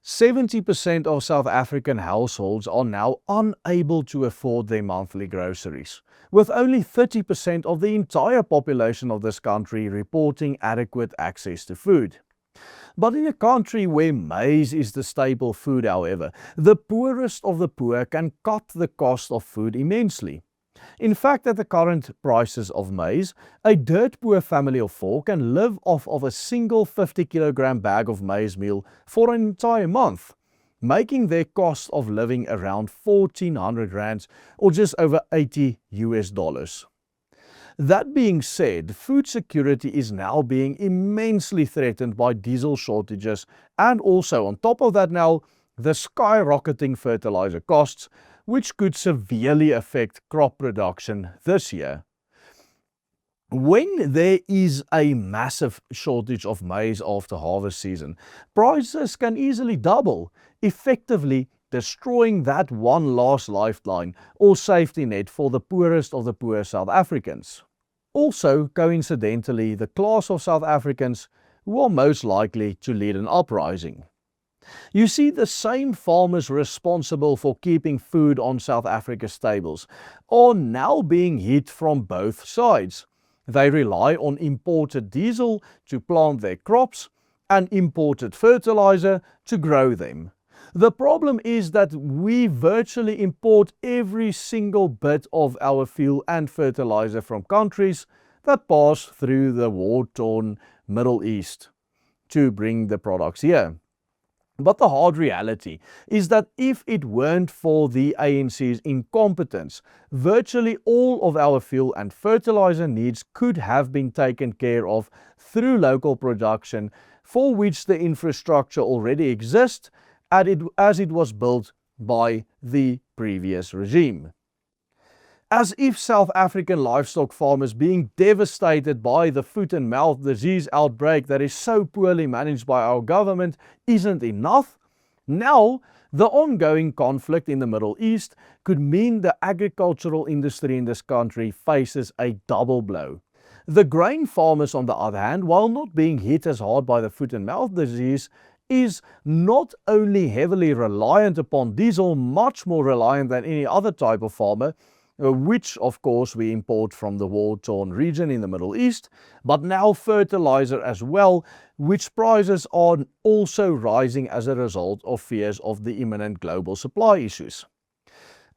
70% of South African households are now unable to afford their monthly groceries, with only 30% of the entire population of this country reporting adequate access to food. But in a country where maize is the staple food, however, the poorest of the poor can cut the cost of food immensely. In fact, at the current prices of maize, a dirt poor family of four can live off of a single 50-kilogram bag of maize meal for an entire month, making their cost of living around 1,400 rands or just over $80. That being said, food security is now being immensely threatened by diesel shortages and also on top of that now, the skyrocketing fertilizer costs, which could severely affect crop production this year. When there is a massive shortage of maize after harvest season, prices can easily double, effectively destroying that one last lifeline or safety net for the poorest of the poor South Africans. Also, coincidentally, the class of South Africans who are most likely to lead an uprising. You see, the same farmers responsible for keeping food on South Africa's tables are now being hit from both sides. They rely on imported diesel to plant their crops and imported fertilizer to grow them. The problem is that we virtually import every single bit of our fuel and fertilizer from countries that pass through the war-torn Middle East to bring the products here. But the hard reality is that if it weren't for the ANC's incompetence, virtually all of our fuel and fertilizer needs could have been taken care of through local production, for which the infrastructure already exists as it was built by the previous regime. As if South African livestock farmers being devastated by the foot and mouth disease outbreak that is so poorly managed by our government isn't enough, now the ongoing conflict in the Middle East could mean the agricultural industry in this country faces a double blow. The grain farmers, on the other hand, while not being hit as hard by the foot and mouth disease, is not only heavily reliant upon diesel, much more reliant than any other type of farmer, which of course we import from the war-torn region in the Middle East, but now fertilizer as well, which prices are also rising as a result of fears of the imminent global supply issues.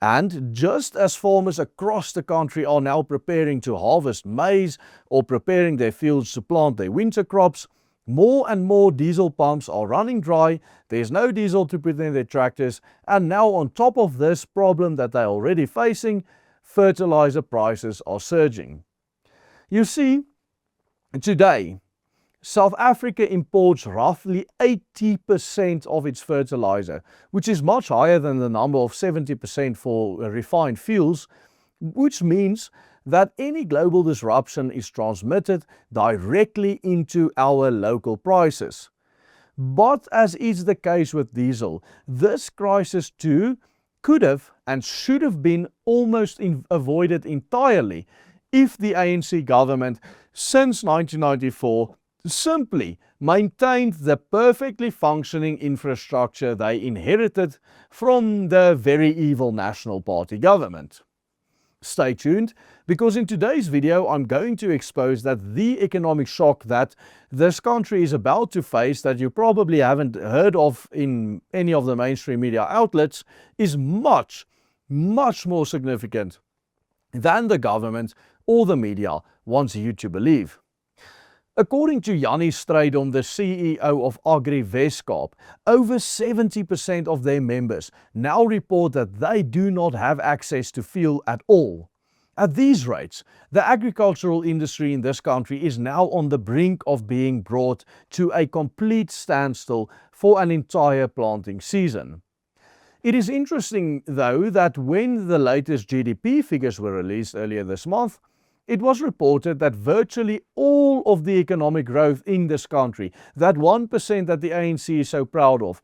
And just as farmers across the country are now preparing to harvest maize or preparing their fields to plant their winter crops, more and more diesel pumps are running dry, there's no diesel to put in their tractors, and now on top of this problem that they're already facing, fertilizer prices are surging. You see, today, South Africa imports roughly 80% of its fertilizer, which is much higher than the number of 70% for refined fuels, which means that any global disruption is transmitted directly into our local prices. But as is the case with diesel, this crisis too could have and should have been almost avoided entirely if the ANC government since 1994 simply maintained the perfectly functioning infrastructure they inherited from the very evil National Party government. Stay tuned, because in today's video I'm going to expose that the economic shock that this country is about to face, that you probably haven't heard of in any of the mainstream media outlets, is much more significant than the government or the media wants you to believe. According to Jannie Strydom, the CEO of Agri Weskaap, over 70% of their members now report that they do not have access to fuel at all. At these rates, the agricultural industry in this country is now on the brink of being brought to a complete standstill for an entire planting season. It is interesting, though, that when the latest GDP figures were released earlier this month, it was reported that virtually all of the economic growth in this country, that 1% that the ANC is so proud of,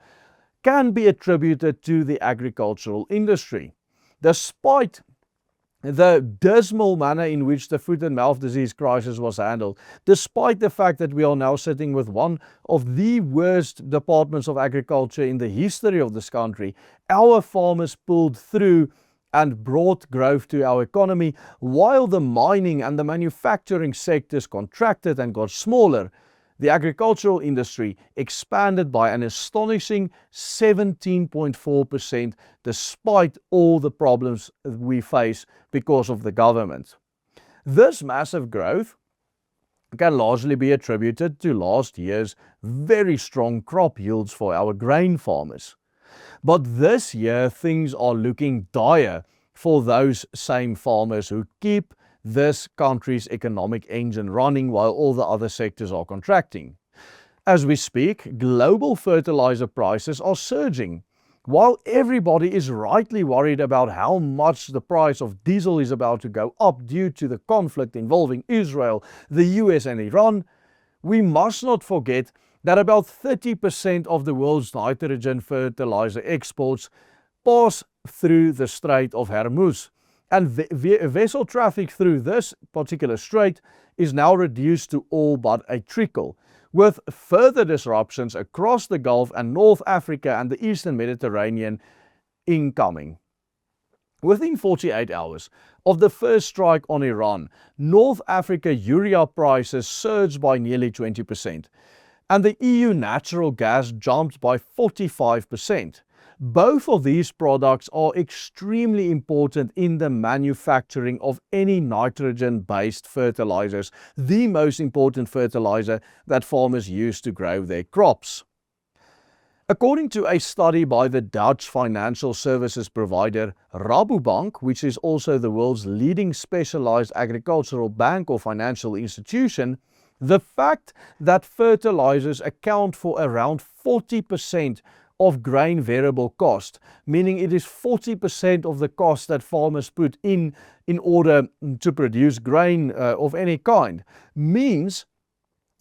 can be attributed to the agricultural industry, despite the dismal manner in which the foot and mouth disease crisis was handled, despite the fact that we are now sitting with one of the worst departments of agriculture in the history of this country, our farmers pulled through and brought growth to our economy, while the mining and the manufacturing sectors contracted and got smaller. The agricultural industry expanded by an astonishing 17.4% despite all the problems we face because of the government. This massive growth can largely be attributed to last year's very strong crop yields for our grain farmers. But this year things are looking dire for those same farmers who keep this country's economic engine running while all the other sectors are contracting. As we speak, global fertilizer prices are surging. While everybody is rightly worried about how much the price of diesel is about to go up due to the conflict involving Israel, the US and Iran, we must not forget that about 30% of the world's nitrogen fertilizer exports pass through the Strait of Hormuz. And vessel traffic through this particular strait is now reduced to all but a trickle, with further disruptions across the Gulf and North Africa and the Eastern Mediterranean incoming. Within 48 hours of the first strike on Iran, North Africa urea prices surged by nearly 20%, and the EU natural gas jumped by 45%. Both of these products are extremely important in the manufacturing of any nitrogen-based fertilizers, the most important fertilizer that farmers use to grow their crops. According to a study by the Dutch financial services provider Rabobank, which is also the world's leading specialized agricultural bank or financial institution, the fact that fertilizers account for around 40% of grain variable cost, meaning it is 40% of the cost that farmers put in order to produce grain of any kind, means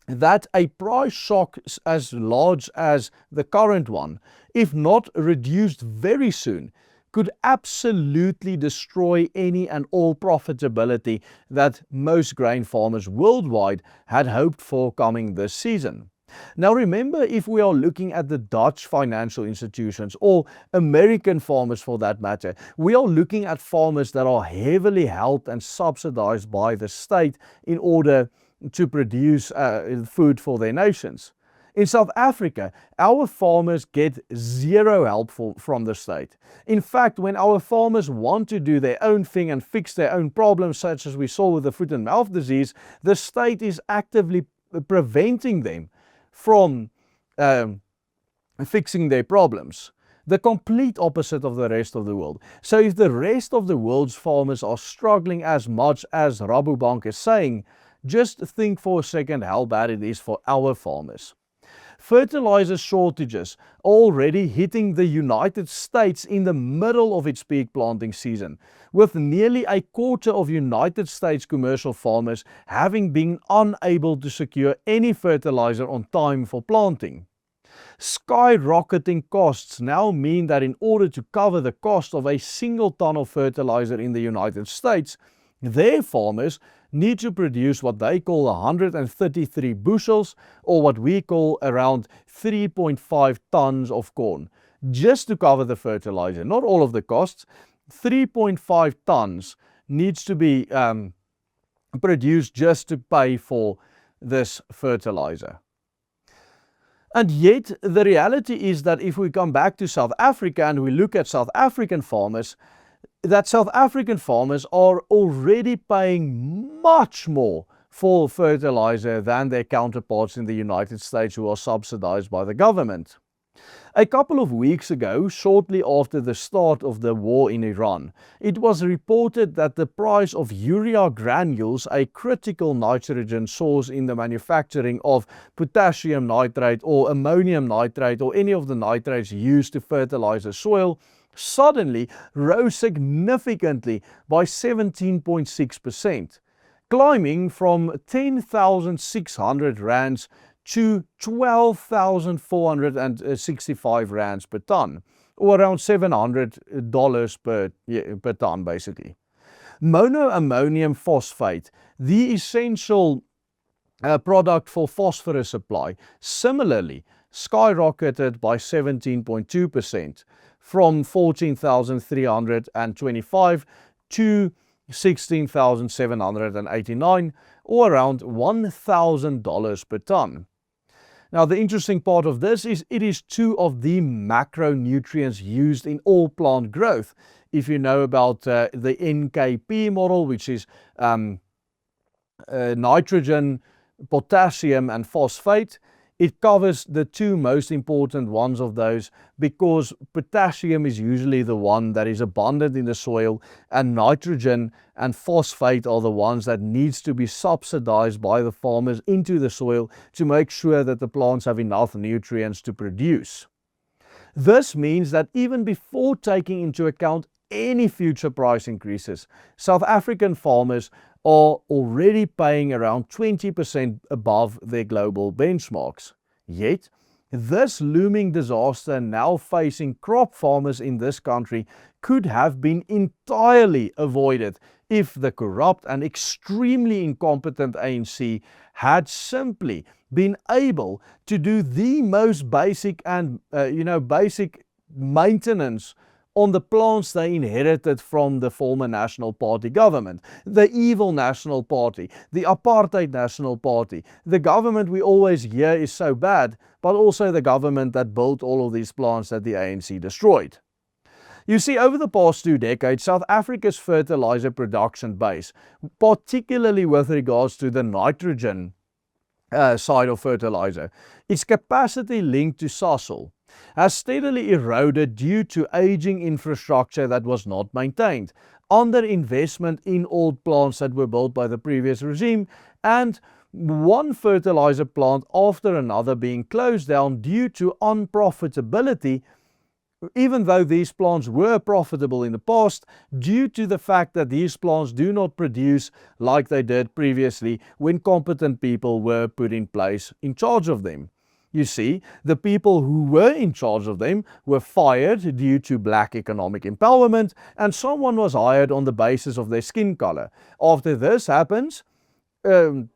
that a price shock as large as the current one, if not reduced very soon, could absolutely destroy any and all profitability that most grain farmers worldwide had hoped for coming this season. Now remember, if we are looking at the Dutch financial institutions or American farmers for that matter, we are looking at farmers that are heavily helped and subsidized by the state in order to produce food for their nations. In South Africa, our farmers get zero help from the state. In fact, when our farmers want to do their own thing and fix their own problems, such as we saw with the foot and mouth disease, the state is actively preventing them from fixing their problems. The complete opposite of the rest of the world. So if the rest of the world's farmers are struggling as much as Rabobank is saying, just think for a second how bad it is for our farmers. Fertilizer shortages are already hitting the United States in the middle of its peak planting season, with nearly a quarter of United States commercial farmers having been unable to secure any fertilizer on time for planting. Skyrocketing costs now mean that in order to cover the cost of a single ton of fertilizer in the United States, their farmers need to produce what they call 133 bushels, or what we call around 3.5 tons of corn, just to cover the fertilizer. Not all of the costs. 3.5 tons needs to be produced just to pay for this fertilizer. And yet the reality is that if we come back to South Africa and we look at South African farmers, that South African farmers are already paying much more for fertilizer than their counterparts in the United States who are subsidized by the government. A couple of weeks ago, shortly after the start of the war in Iran, it was reported that the price of urea granules, a critical nitrogen source in the manufacturing of potassium nitrate or ammonium nitrate or any of the nitrates used to fertilize the soil, suddenly rose significantly by 17.6%, climbing from 10,600 rands to 12,465 rands per ton, or around $700 per ton basically. Monoammonium phosphate, the essential product for phosphorus supply, similarly skyrocketed by 17.2% from 14,325 to 16,789, or around $1,000 per ton. Now, the interesting part of this is it is two of the macronutrients used in all plant growth. If you know about the NKP model, which is nitrogen, potassium and phosphate, it covers the two most important ones of those, because potassium is usually the one that is abundant in the soil, and nitrogen and phosphate are the ones that needs to be subsidized by the farmers into the soil to make sure that the plants have enough nutrients to produce. This means that even before taking into account any future price increases, South African farmers are already paying around 20% above their global benchmarks. Yet, this looming disaster now facing crop farmers in this country could have been entirely avoided if the corrupt and extremely incompetent ANC had simply been able to do the most basic and basic maintenance on the plants they inherited from the former National Party government, the evil National Party, the apartheid National Party, the government we always hear is so bad, but also the government that built all of these plants that the ANC destroyed. You see, over the past 2 decades, South Africa's fertilizer production base, particularly with regards to the nitrogen side of fertilizer, its capacity linked to Sasol, has steadily eroded due to aging infrastructure that was not maintained, underinvestment in old plants that were built by the previous regime, and one fertilizer plant after another being closed down due to unprofitability, even though these plants were profitable in the past, due to the fact that these plants do not produce like they did previously when competent people were put in place in charge of them. You see, the people who were in charge of them were fired due to black economic empowerment, and someone was hired on the basis of their skin color. After this happens, the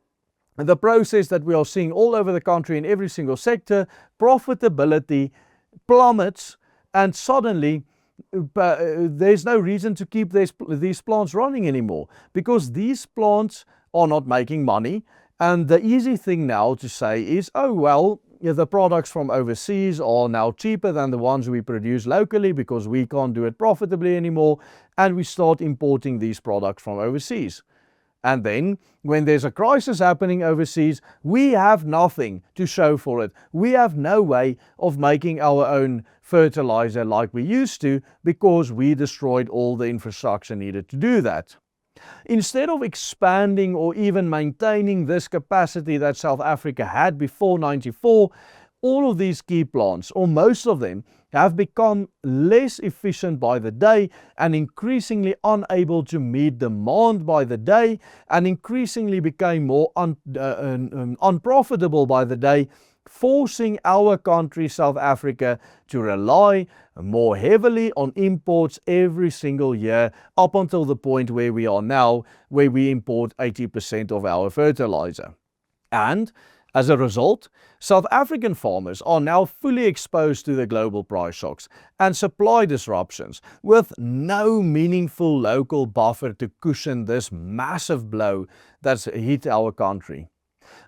process that we are seeing all over the country in every single sector, profitability plummets, and suddenly there's no reason to keep these plants running anymore, because these plants are not making money. And the easy thing now to say is, oh well, the products from overseas are now cheaper than the ones we produce locally because we can't do it profitably anymore, and we start importing these products from overseas. And then, when there's a crisis happening overseas, we have nothing to show for it. We have no way of making our own fertilizer like we used to, because we destroyed all the infrastructure needed to do that. Instead of expanding or even maintaining this capacity that South Africa had before 94, all of these key plants, or most of them, have become less efficient by the day and increasingly unable to meet demand by the day, and increasingly became more unprofitable by the day, forcing our country, South Africa, to rely more heavily on imports every single year, up until the point where we are now, where we import 80% of our fertilizer. And as a result, South African farmers are now fully exposed to the global price shocks and supply disruptions, with no meaningful local buffer to cushion this massive blow that's hit our country.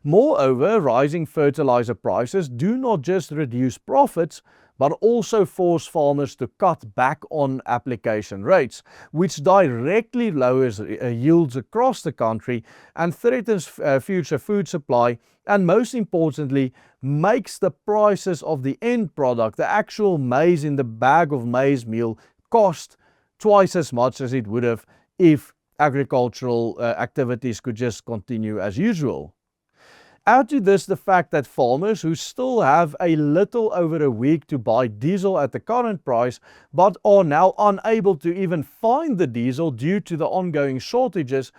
Moreover, rising fertilizer prices do not just reduce profits, but also force farmers to cut back on application rates, which directly lowers yields across the country and threatens future food supply, and most importantly, makes the prices of the end product, the actual maize in the bag of maize meal, cost twice as much as it would have if agricultural activities could just continue as usual. Add to this the fact that farmers who still have a little over a week to buy diesel at the current price, but are now unable to even find the diesel due to the ongoing shortages,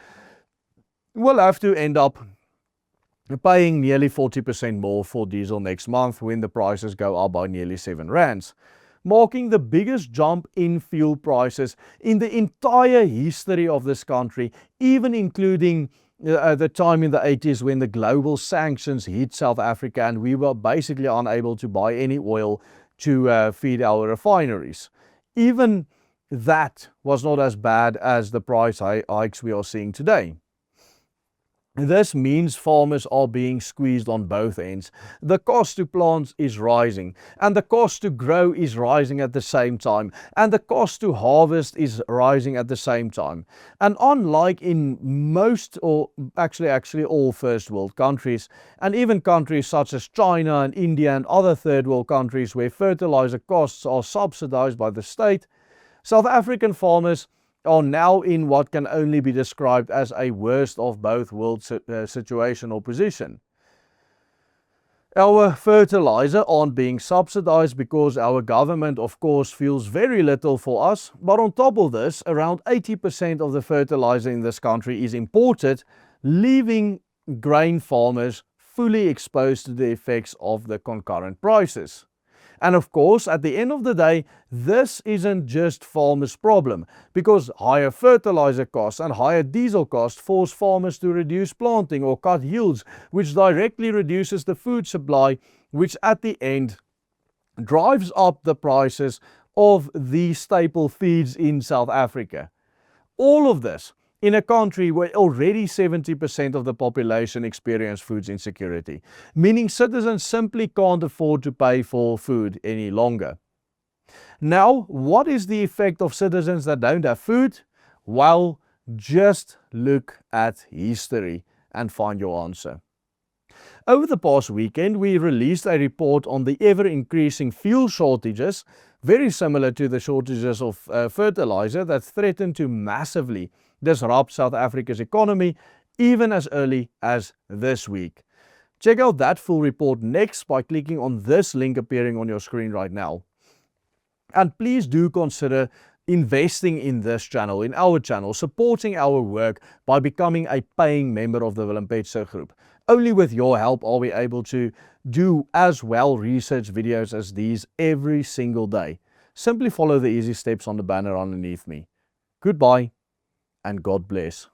will have to end up paying nearly 40% more for diesel next month when the prices go up by nearly 7 rands. marking the biggest jump in fuel prices in the entire history of this country, even including the time in the 80s when the global sanctions hit South Africa and we were basically unable to buy any oil to feed our refineries. Even that was not as bad as the price hikes we are seeing today. This means farmers are being squeezed on both ends. The cost to plant is rising, and the cost to grow is rising at the same time, and the cost to harvest is rising at the same time. And unlike in most, or actually all first world countries, and even countries such as China and India and other third world countries where fertilizer costs are subsidized by the state, South African farmers are now in what can only be described as a worst of both worlds situation or position. Our fertilizer aren't being subsidized because our government of course feels very little for us, but on top of this, around 80% of the fertilizer in this country is imported, leaving grain farmers fully exposed to the effects of the concurrent prices. And of course, at the end of the day, this isn't just farmers' problem, because higher fertilizer costs and higher diesel costs force farmers to reduce planting or cut yields, which directly reduces the food supply, which at the end drives up the prices of the staple feeds in South Africa. All of this in a country where already 70% of the population experience food insecurity, meaning citizens simply can't afford to pay for food any longer. Now, what is the effect of citizens that don't have food? Well, just look at history and find your answer. Over the past weekend, we released a report on the ever-increasing fuel shortages, very similar to the shortages of fertilizer that threaten to massively disrupt South Africa's economy even as early as this week. Check out that full report next by clicking on this link appearing on your screen right now. And please do consider investing in this channel, in our channel, supporting our work by becoming a paying member of the Willem Petzer Group. Only with your help are we able to do as well research videos as these every single day. Simply follow the easy steps on the banner underneath me. Goodbye and God bless.